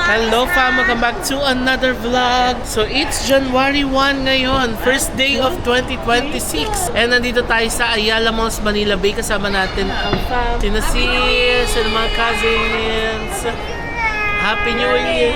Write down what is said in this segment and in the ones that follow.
Hello fam, welcome back to another vlog. So it's January 1 ngayon, first day of 2026. And nandito tayo sa Ayala Malls, Manila Bay. Kasama natin ang fam, sina sis, and mga cousins. Happy New Year!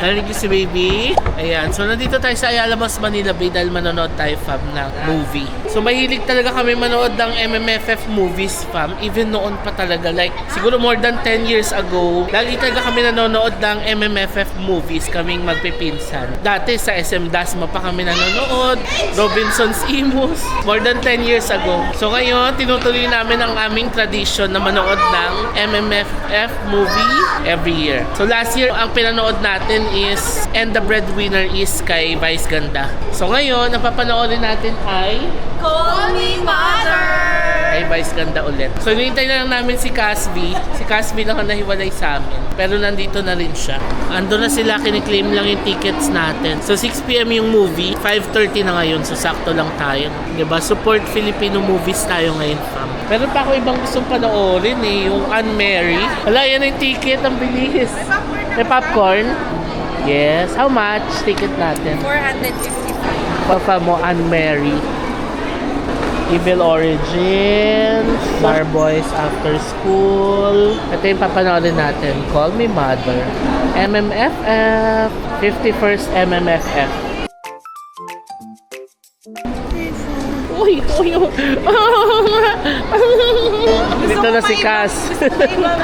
Narinig niyo si baby? Ayan, so nandito tayo sa Ayala Malls, Manila Bay dahil manonood tayo fam ng movie. So mahilig talaga kami manood ng MMFF movies fam. Even noon pa talaga, like siguro more than 10 years ago, lagi talaga kami nanonood ng MMFF movies, kaming magpipinsan. Dati sa SM Dasma pa kami nanonood, Robinson's Imus, more than 10 years ago. So ngayon, tinutuloy namin ang aming tradition na manood ng MMFF movie every year. So last year, ang pinanood natin is And the Breadwinner is kay Vice Ganda. So ngayon, ang papanoorin natin ay Call Me Mother! kay Vice Ganda ulit. So hinihintay na lang namin si Casby. Si Casby lang ang nahiwalay sa amin. Pero nandito na rin siya. Ando na sila, kiniklaim lang yung tickets natin. So 6 PM yung movie, 5:30 na ngayon. So sakto lang tayo. Diba? Support Filipino movies tayo ngayon fam. Pero pa ako ibang gustong panoorin eh. Yung Anne Mary. Wala, yan yung ticket. Ang bilis. May popcorn? Yes. How much ticket natin? 455. Papa mo, Anne Mary. Evil Origins, Starboys After School. Ito yung papanoorin natin. Call Me Mother. MMFF. 51st MMFF. Uy, uy, uy. Dito na si Cass.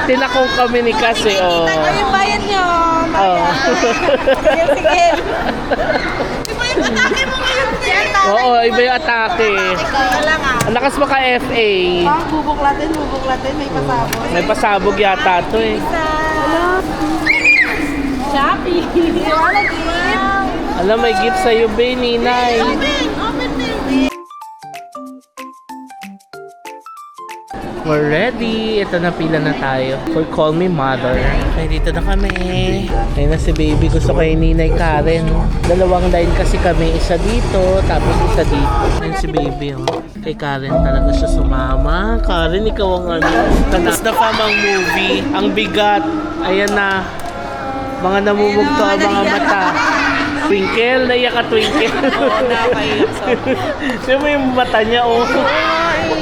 Tinakong kami ni Cass eh. Oh. Ito yung bayad nyo. Oh. Sige, sige. Iba yung atake mo ngayon. Oo, iba yung atake. Ikaw lang ah. Ang lakas maka-FA. Bubuklatin. May pasabog. May pasabog yata to eh. Hello. Shopee. Wala gift. Alam, may gift sa'yo, be, Ninay. Open, baby. We're ready. Ito na, pila na tayo for Call Me Mother. Okay, dito na kami. Ayun na si baby. Gusto kay Ninay Karen. Dalawang line kasi kami. Isa dito, tapos isa dito. Ayun si baby. Oh. Kay Karen talaga siya sumama. Karen, ikaw ang ano. Tapos na fam ang movie. Ang bigat. Ayan na. Mga namumugto ang mga mata. Twinkle, naiyak ka Twinkle. Oo, nakaiyak sa. Sino mo yung mata niya, oh.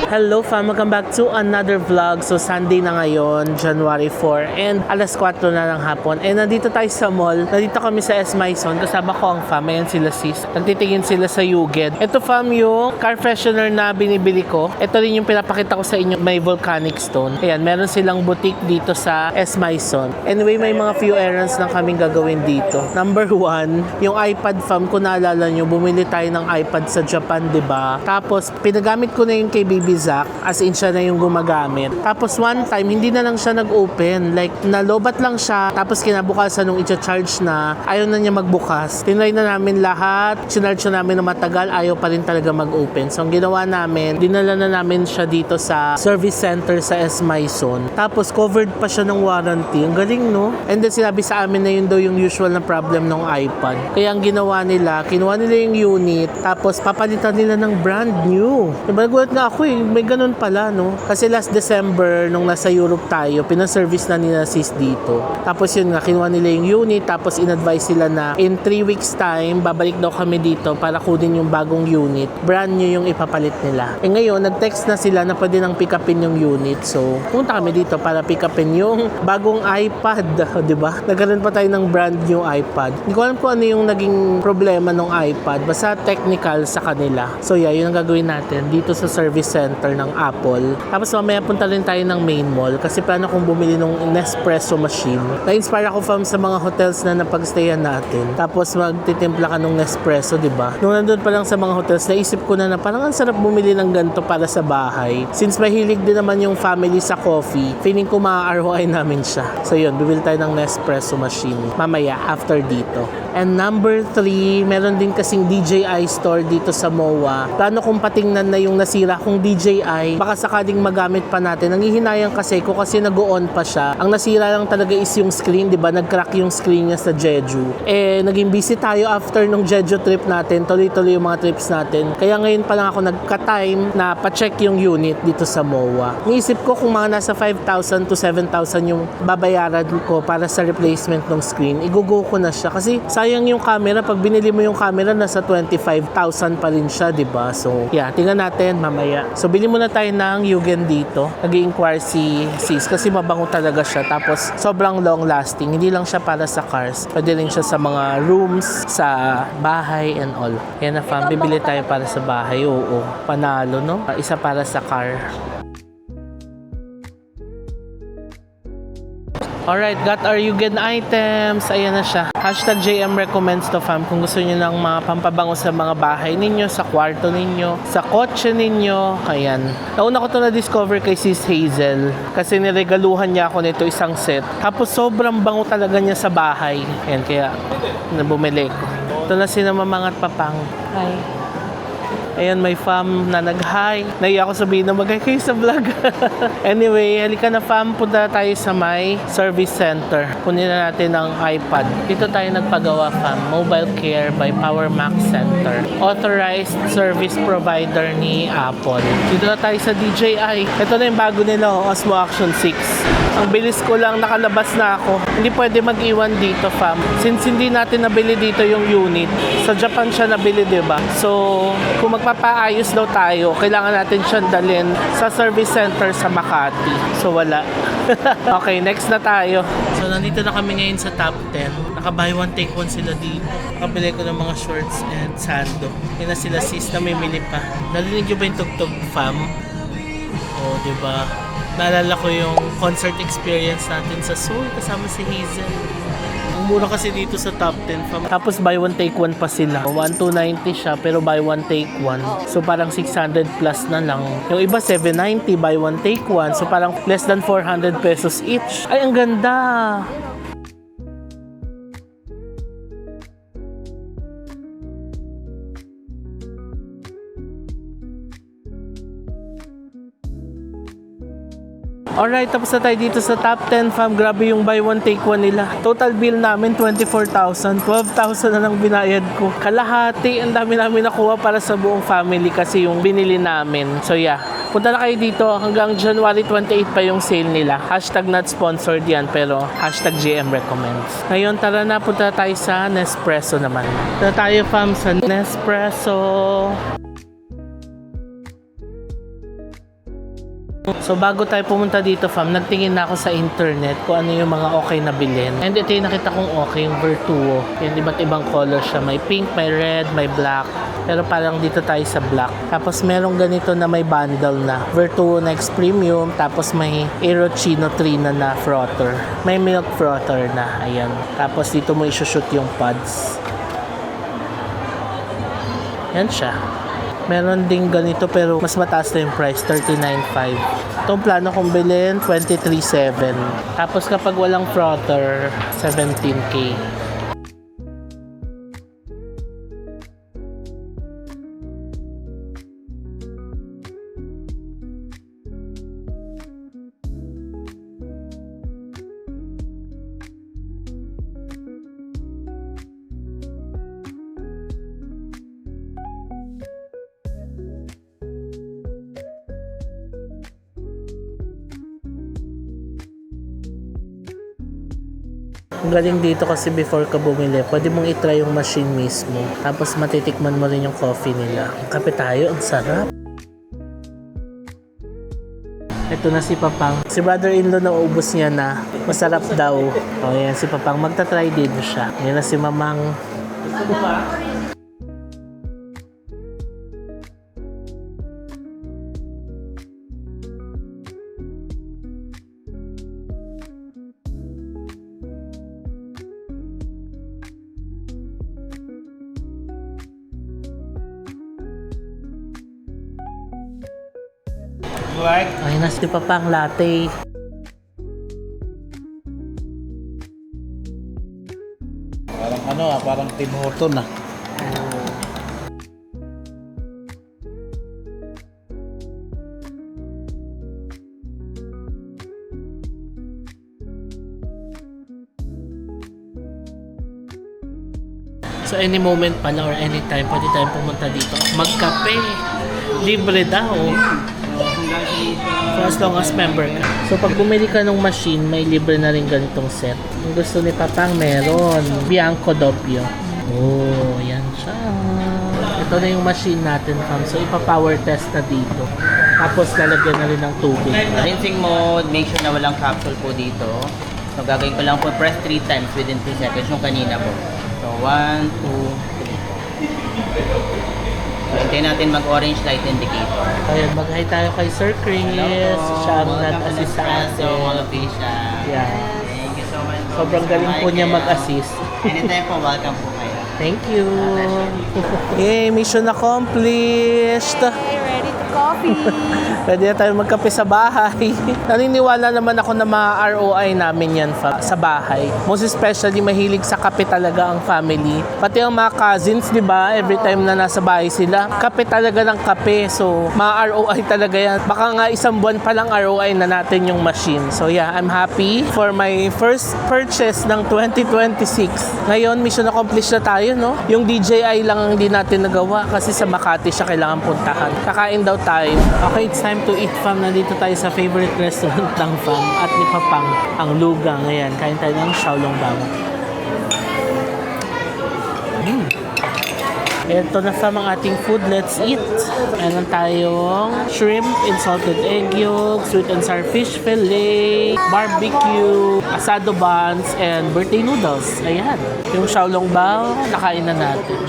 Hello fam, welcome back to another vlog. So Sunday na ngayon, January 4 and alas 4 na ng hapon. And nandito tayo sa mall. Nandito kami sa S. Maison. Kasama ko ang fam. Ayan sila sis. Nagtitingin sila sa Yuged. Ito fam yung car freshener na binibili ko. Ito rin yung pinapakita ko sa inyo. May volcanic stone. Ayan, meron silang boutique dito sa S. Maison. Anyway, may mga few errands lang kaming gagawin dito. Number 1, yung iPad fam. Kung naalala nyo, bumili tayo ng iPad sa Japan, diba? Tapos, pinagamit ko na yung kay Baby Zack, as in siya na yung gumagamit. Tapos one time, hindi na lang siya nag-open. Like, nalobat lang siya. Tapos kinabukasan nung i-charge na, ayaw na niya magbukas. Tinry na namin lahat. Sinarge na namin na matagal, ayaw pa rin talaga mag-open. So, ang ginawa namin, dinala na namin siya dito sa service center sa S. Maison. Tapos, covered pa siya ng warranty. Ang galing, no? And then, sinabi sa amin na yun daw yung usual na problem ng iPad. Kaya ang ginawa nila, kinuha nila yung unit, tapos papalitan nila ng brand new. Diba, nagulat nga ako eh, may ganun pala, no? Kasi last December, nung nasa Europe tayo, pinaservice na nila sis dito. Tapos yun nga, kinuha nila yung unit, tapos in-advise sila na in 3 weeks time, babalik daw kami dito para kunin yung bagong unit. Brand new yung ipapalit nila. Eh ngayon, nag-text na sila na pwede nang pick upin yung unit. So, punta kami dito para pick upin yung bagong iPad, diba? Nagkaroon pa tayo ng brand new iPad. Hindi ko alam kung ano yung naging problema ng iPad. Basta technical sa kanila. So yeah, yun ang gagawin natin dito sa service center ng Apple. Tapos mamaya punta rin tayo ng main mall kasi plano kong bumili ng Nespresso machine. Na-inspire ako from sa mga hotels na napagstayan natin. Tapos magtitimpla ka ng Nespresso, diba? Nung nandun pa lang sa mga hotels, naisip ko na parang ang sarap bumili ng ganito para sa bahay. Since mahilig din naman yung family sa coffee, feeling ko ma-ROI namin siya. So yun, bibili tayo ng Nespresso machine mamaya after dito. And number 3, meron din kasing DJI store dito sa MOA. Plano kong patingnan na yung nasira kong DJI DJI, baka sakaling magamit pa natin. Nanghihinayang kasi ko kasi nag-on pa siya. Ang nasira lang talaga is yung screen, di ba? Nag-crack yung screen niya sa Jeju. Naging busy tayo after nung Jeju trip natin. Tuloy-tuloy yung mga trips natin. Kaya ngayon pa lang ako nagka-time na pa-check yung unit dito sa MOA. Niisip ko kung mga nasa 5,000 to 7,000 yung babayaran ko para sa replacement ng screen, igugo ko na siya. Kasi sayang yung camera. Pag binili mo yung camera, nasa 25,000 pa rin siya, di ba? So, yeah, tingnan natin mamaya. So, bili muna tayo ng Yugen dito. Nag-i-inquire si Sis kasi mabango talaga siya. Tapos, sobrang long lasting. Hindi lang siya para sa cars. Pwede rin siya sa mga rooms, sa bahay and all. Yan na fam, bibili tayo para sa bahay. Oo, panalo, no? Isa para sa car. Alright, got our Yugen items. Ayan na siya. Hashtag JM recommends to fam kung gusto niyo ng mga pampabango sa mga bahay ninyo, sa kwarto ninyo, sa kotse ninyo. Ayan. Nauna ko to na-discover kay Sis Hazel kasi niregaluhan niya ako nito isang set. Tapos sobrang bango talaga niya sa bahay. Ayan, kaya bumili ko. Ito na si Mamangat Papang. Hi. Ayan, may fam na nag-hi. Naiya ako sabihin na mag-hi kayo sa vlog. Anyway, halika na fam. Punta tayo sa may service center. Kunin na natin ang iPad. Dito tayo nagpagawa fam. Mobile Care by Power Max Center. Authorized service provider ni Apple. Dito na tayo sa DJI. Ito na yung bago nila, Osmo Action 6. Ang bilis ko lang, nakalabas na ako. Hindi pwede mag-iwan dito fam. Since hindi natin nabili dito yung unit, sa Japan siya nabili, diba? So, kung magpapaayos daw tayo, kailangan natin siyang dalhin sa service center sa Makati. So, wala. Okay, next na tayo. So, nandito na kami ngayon sa top 10. Naka-buy one, take one sila dito. Nakabili ko ng mga shorts and sando. Yan na sila sis na mimili pa. Narinig nyo ba yung tugtog fam? Oh, diba? Naalala ko yung concert experience natin sa Seoul kasama si Hazel. Ang mura kasi dito sa top 10 fam. Tapos buy one take one pa sila. 1,290 siya pero buy one take one. So parang 600 plus na lang. Yung iba 790 buy one take one. So parang less than 400 pesos each. Ay, ang ganda! Alright, tapos na tayo dito sa top 10 fam. Grabe yung buy one take one nila. Total bill namin 24,000. 12,000 na lang binayad ko. Kalahati, ang dami namin nakuha para sa buong family kasi yung binili namin. So yeah, punta na kayo dito. Hanggang January 28 pa yung sale nila. Hashtag not sponsored yan, pero hashtag GM recommends. Ngayon, tara na, punta tayo sa Nespresso naman. Punta tayo fam sa Nespresso. So bago tayo pumunta dito fam, nagtingin na ako sa internet kung ano yung mga okay na bilhin. And ito yung nakita kong okay, yung Vertuo. Yung iba't ibang color siya. May pink, may red, may black. Pero parang dito tayo sa black. Tapos merong ganito na may bundle na. Vertuo Next Premium. Tapos may Aerochino Trina na frother. May milk frother na. Ayan. Tapos dito mo isushoot yung pods. Yan siya. Meron ding ganito pero mas mataas na yung price, 39.5. Itong plano kong bilhin, 23.7. Tapos kapag walang frother, 17K. Ang galing dito kasi before ka bumili, pwede mong itry yung machine mismo. Tapos matitikman mo rin yung coffee nila. Ang kape tayo, ang sarap. Ito na si Papang. Si brother-in-law na ubos niya na. Masarap daw. O yan, si Papang. Magta-try din siya. Yan na si Mamang. Right. Ayun na si Papang latte. Parang parang Tim Horton ah. So any moment pala or anytime, pwede tayong pumunta dito. Magkape. Libre daw. So as long as member ka. So pag bumili ka ng machine, may libre na rin ganitong set. Kung gusto ni Papang, meron. Bianco Doppio. Oh, yan siya. Ito na yung machine natin, fam. So ipa-power test na dito. Tapos lalagyan na rin ng tubig. Rinsing mode, make sure na walang capsule po dito. So gagawin ko lang po, press 3 times within 3 seconds yung kanina po. So 1, 2, 3. So hintayin natin mag-orange light indicator. Ayan, mag-hi tayo kay Sir Chris. Siya ang nag-assist sa atin. Yeah. Thank you so much. Sobrang galing po niya mag-assist. Anytime po, welcome po kayo. Thank you. Yay, mission accomplished. Okay, ready to coffee. Pwede na tayo magkape sa bahay. Naniniwala naman ako na mga ROI namin yan sa bahay. Most especially, mahilig sa kape talaga ang family. Pati ang mga cousins, di ba? Every time na nasa bahay sila, kape talaga ng kape. So, mga ROI talaga yan. Baka nga isang buwan pa lang ROI na natin yung machine. So, yeah, I'm happy for my first purchase ng 2026. Ngayon, mission accomplished na tayo, no? Yung DJI lang ang hindi natin nagawa kasi sa Makati siya kailangan puntahan. Kakain daw tayo. Okay, it's time to eat, fam. Nandito tayo sa favorite restaurant ng fam at ni Papang, ang Lugang. Ayan, kain tayo ng Xiaolong Bao. Ito na fam ang ating food. Let's eat. Meron tayong shrimp in salted egg yolk, sweet and sour fish fillet, barbecue, asado buns, and birthday noodles. Ayan. Yung Xiaolong Bao, nakain na natin.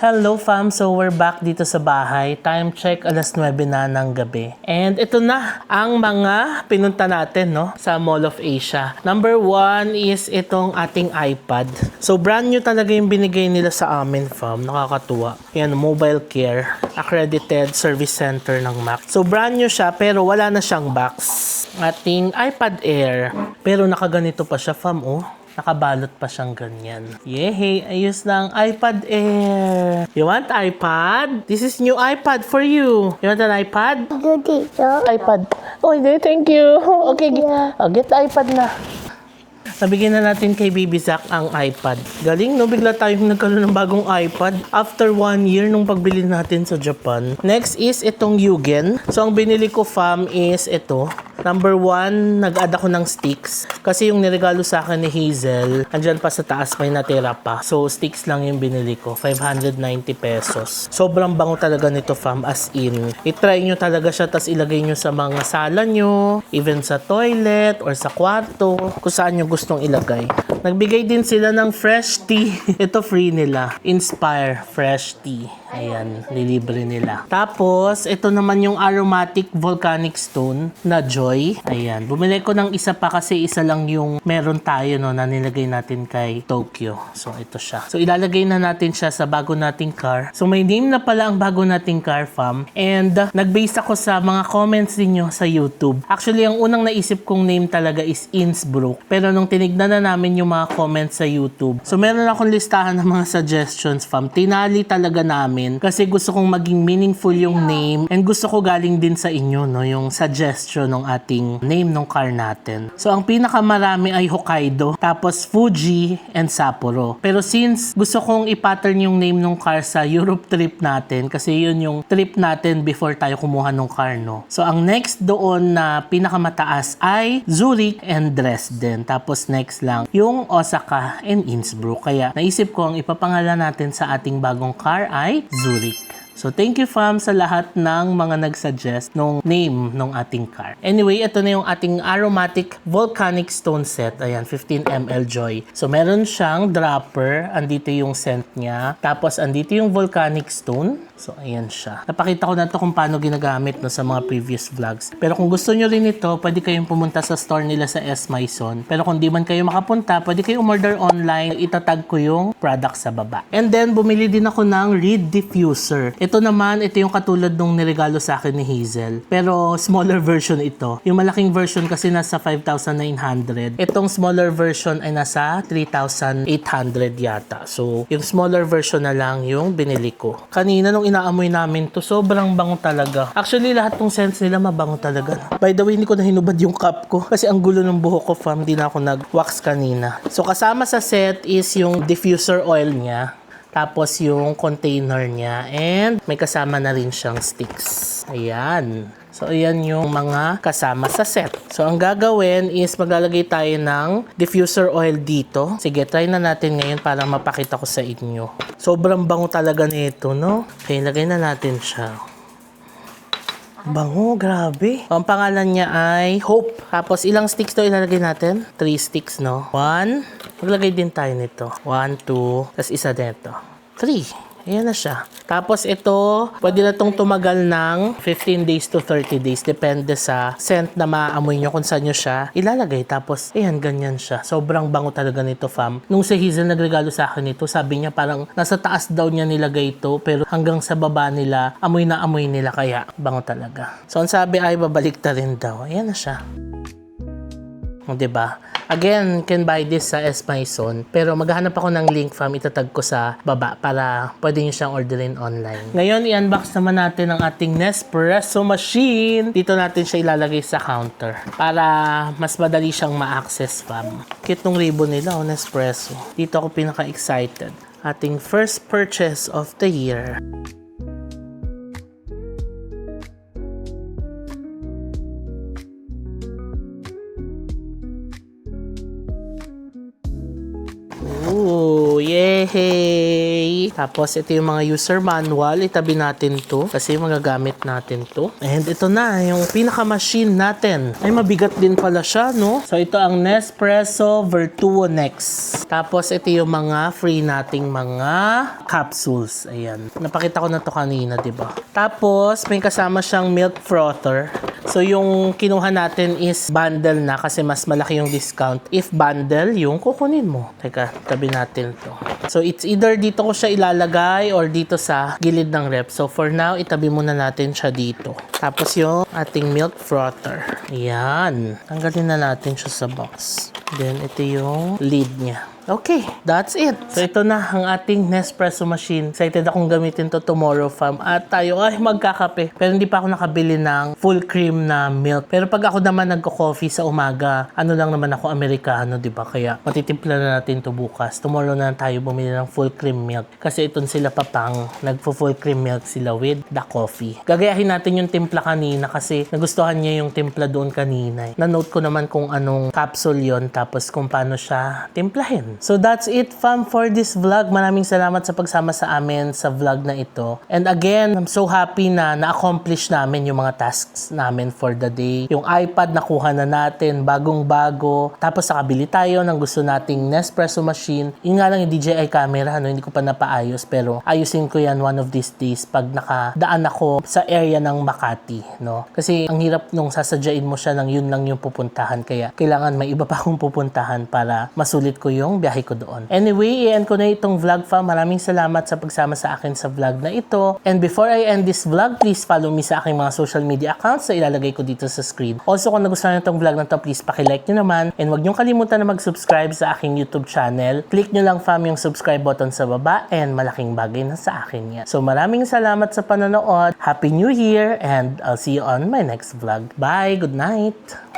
Hello fam, so we're back dito sa bahay. Time check, 9:00 na ng gabi. And ito na ang mga pinunta natin, no, sa Mall of Asia. Number 1 is itong ating iPad. So brand new talaga yung binigay nila sa amin, fam. Nakakatuwa. Yan, Mobile Care, accredited service center ng Mac. So brand new siya pero wala na siyang box. Ating iPad Air. Pero nakaganito pa siya, fam, oh. Nakabalot pa siyang ganyan. Yay! Ayos lang. iPad Air. You want iPad? This is new iPad for you. You want an iPad? iPad. Oh, hindi. Thank you. Okay, get iPad na. Nabigyan na natin kay Baby Zach ang iPad. Galing, no? Bigla tayong nagkaroon ng bagong iPad after 1 year nung pagbili natin sa Japan. Next is itong Yugen. So, ang binili ko, fam, is ito. Number 1, nag-add ako ng sticks. Kasi yung niregalo sa akin ni Hazel, andyan pa sa taas may natira pa. So, sticks lang yung binili ko. 590 pesos. Sobrang bango talaga nito, fam, as in. I-try nyo talaga siya, tas ilagay nyo sa mga sala nyo, even sa toilet or sa kwarto, kung saan nyo gustong ilagay. Nagbigay din sila ng fresh tea. Ito free nila. Inspire Fresh Tea. Ayan, nilibre nila. Tapos, ito naman yung aromatic volcanic stone na Joy. Ayan, bumili ko ng isa pa kasi isa lang yung meron tayo, no, na nilagay natin kay Tokyo. So, ito siya. So, ilalagay na natin siya sa bago nating car. So, may name na pala ang bago nating car, fam. And, nag-base ako sa mga comments ninyo sa YouTube. Actually, ang unang naisip kong name talaga is Innsbruck. Pero nung tinignan na namin yung mga comments sa YouTube, so meron akong listahan ng mga suggestions, fam. Tinali talaga namin kasi gusto kong maging meaningful yung name and gusto ko galing din sa inyo, no, yung suggestion ng ating name ng car natin. So, ang pinakamarami ay Hokkaido, tapos Fuji, and Sapporo. Pero since gusto kong i-pattern yung name ng car sa Europe trip natin, kasi yun yung trip natin before tayo kumuha ng car, no. So, ang next doon na pinakamataas ay Zurich and Dresden. Tapos next lang yung Osaka and Innsbruck. Kaya naisip ko ang ipapangalan natin sa ating bagong car ay Zurich. So, thank you, fam, sa lahat ng mga nag-suggest nung name ng ating car. Anyway, ito na yung ating aromatic volcanic stone set. Ayan, 15 ml Joy. So, meron siyang dropper. Andito yung scent niya. Tapos, andito yung volcanic stone. So, ayan siya. Napakita ko na ito kung paano ginagamit, no, sa mga previous vlogs. Pero kung gusto nyo rin ito, pwede kayong pumunta sa store nila sa S. Maison. Pero kung di man kayo makapunta, pwede kayong umorder online. Itatag ko yung product sa baba. And then, bumili din ako ng reed diffuser. Ito naman, ito yung katulad nung niregalo sa akin ni Hazel. Pero smaller version ito. Yung malaking version kasi nasa 5,900. Itong smaller version ay nasa 3,800 yata. So, yung smaller version na lang yung binili ko. Kanina nung inaamoy namin to, sobrang bango talaga. Actually, lahat ng scents nila mabango talaga. By the way, hindi ko na hinubad yung cup ko kasi ang gulo ng buhok ko, fam. Hindi na ako nag-wax kanina. So, kasama sa set is yung diffuser oil niya. Tapos yung container niya. And may kasama na rin siyang sticks. Ayan. So, ayan yung mga kasama sa set. So, ang gagawin is maglalagay tayo ng diffuser oil dito. Sige, try na natin ngayon para mapakita ko sa inyo. Sobrang bango talaga nito, no? Okay, lagay na natin siya. Bango, grabe. Ang pangalan niya ay Hope. Tapos, ilang sticks to ilalagay natin? 3 sticks, no? 1. Maglagay din tayo nito. 1, 2. Tapos isa dito. 3. Ayan na siya. Tapos ito, pwede na itong tumagal ng 15 days to 30 days. Depende sa scent na maamoy nyo kung saan nyo siya ilalagay. Tapos, ayan, ganyan siya. Sobrang bango talaga nito, fam. Nung si Hazel nagregalo sa akin ito, sabi niya parang nasa taas daw niya nilagay ito. Pero hanggang sa baba nila, amoy na amoy nila. Kaya, bango talaga. So, ang sabi ay babalik ta rin daw. Ayan na siya. O, diba? Again, can buy this sa S. Maison. Pero maghahanap ako ng link, fam. Itatag ko sa baba para pwede nyo siyang orderin online. Ngayon, i-unbox naman natin ang ating Nespresso machine. Dito natin siya ilalagay sa counter para mas madali siyang ma-access, fam. Cute nung ribbon nila, Nespresso. Dito ako pinaka-excited. Ating first purchase of the year. Ooh, yay! Tapos, ito yung mga user manual. Itabi natin to kasi magagamit natin to. And ito na, yung pinaka-machine natin. Ay, mabigat din pala siya, no? So, ito ang Nespresso Vertuo Next. Tapos, ito yung mga free nating mga capsules. Ayan. Napakita ko na to kanina, diba? Tapos, may kasama siyang milk frother. So, yung kinuha natin is bundle na kasi mas malaki yung discount. If bundle, yung kukunin mo. Teka, tabi natin to. So, it's either dito ko siya ilalagay or dito sa gilid ng rep. So, for now, itabi muna natin siya dito. Tapos, yung ating milk frother. Ayan. Tanggalin na natin siya sa box. Then, ito yung lid niya. Okay, that's it. So, ito na ang ating Nespresso machine. Excited akong gamitin to tomorrow, fam. At tayo ay magkakape. Pero hindi pa ako nakabili ng full cream na milk. Pero pag ako naman nagko-coffee sa umaga, ano lang naman ako, Amerikano, di ba? Kaya matitimpla na natin to bukas. Tomorrow na tayo bumili ng full cream milk. Kasi itong sila papang, nagpo-full cream milk sila with the coffee. Gagayahin natin yung timpla kanina kasi nagustuhan niya yung timpla doon kanina. Na-note ko naman kung anong capsule yon tapos kung paano siya timplahin. So that's it, fam, for this vlog. Maraming salamat sa pagsama sa amin sa vlog na ito. And again, I'm so happy na na-accomplish namin yung mga tasks namin for the day. Yung iPad nakuha na natin, bagong-bago. Tapos nakabili tayo ng gusto nating Nespresso machine. Yun nga lang yung DJI camera, hindi ko pa napaayos. Pero ayusin ko yan one of these days pag nakadaan ako sa area ng Makati. No? Kasi ang hirap nung sasadyain mo siya ng yun lang yung pupuntahan. Kaya kailangan may iba pa akong pupuntahan para masulit ko yung biyahe ko doon. Anyway, i-end ko na itong vlog, fam. Maraming salamat sa pagsama sa akin sa vlog na ito. And before I end this vlog, please follow me sa aking mga social media accounts na ilalagay ko dito sa screen. Also, kung nagustuhan nyo itong vlog na to, please pakilike nyo naman. And huwag nyo kalimutan na mag-subscribe sa aking YouTube channel. Click nyo lang, fam, yung subscribe button sa baba and malaking bagay na sa akin yan. So, maraming salamat sa panonood. Happy New Year and I'll see you on my next vlog. Bye! Good night!